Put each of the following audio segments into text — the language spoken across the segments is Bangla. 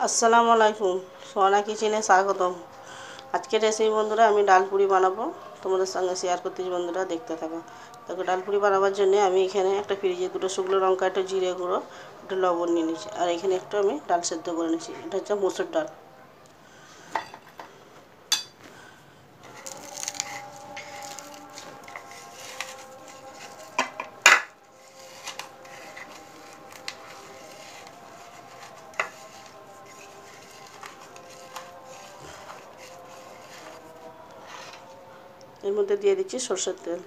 আসসালামু আলাইকুম, সোহানা কিচেনে স্বাগতম। আজকের রেসিপি বন্ধুরা, আমি ডাল পুরি বানাবো, তোমাদের সঙ্গে শেয়ার করতেছি। বন্ধুরা দেখতে থাকো। দেখো, ডাল পুরি বানাবার জন্য আমি এখানে একটা ফ্রিজে দুটো শুকনো লঙ্কা, একটা জিরে গুঁড়ো, একটু লবণ নিয়ে নিচ্ছি। আর এখানে একটু আমি ডাল সেদ্ধ করে নিচ্ছি। এটা হচ্ছে মসুর ডাল। এর মধ্যে দিয়ে দিচ্ছি সরষের তেল।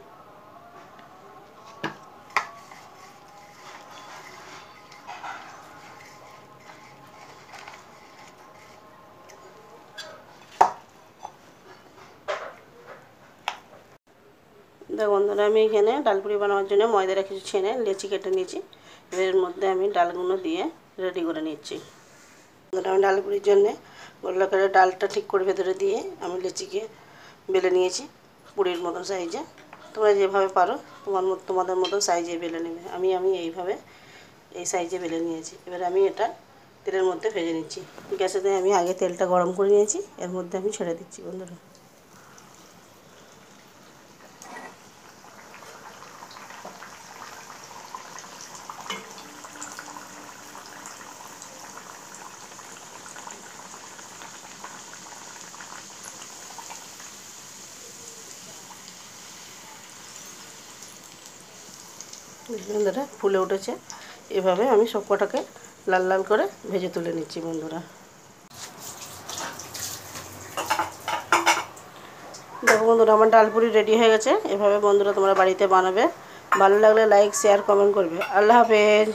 দেখো বন্ধুরা, আমি এখানে ডাল পুরি বানাবার জন্য ময়দাটা কিছু ছেনে লেচি কেটে নিয়েছি। এর মধ্যে আমি ডালগুলো দিয়ে রেডি করে নিচ্ছি। বন্ধুরা, আমি ডাল পুরির জন্যে গোল্লা করে ডালটা ঠিক করে ভেতরে দিয়ে আমি লেচিকে বেলে নিয়েছি পুরির মতন সাইজে। তোমরা যেভাবে পারো তোমাদের মতো সাইজে বেলে নেবে। আমি এইভাবে এই সাইজে বেলে নিয়েছি। এবার আমি এটা তেলের মধ্যে ভেজে নিচ্ছি। গ্যাসেতে আমি আগে তেলটা গরম করে নিয়েছি, এর মধ্যে আমি ছেড়ে দিচ্ছি। বন্ধুরা, বন্ধুরা ফুলে উঠেছে। এভাবে আমি সব কটাকে লাল লাল করে ভেজে তুলে নিচ্ছি। বন্ধুরা দেখো বন্ধুরা, আমার ডাল পুরি রেডি হয়ে গেছে। এভাবে বন্ধুরা তোমরা বাড়িতে বানাবে। ভালো লাগলে লাইক, শেয়ার, কমেন্ট করবে। আল্লাহ হাফেজ।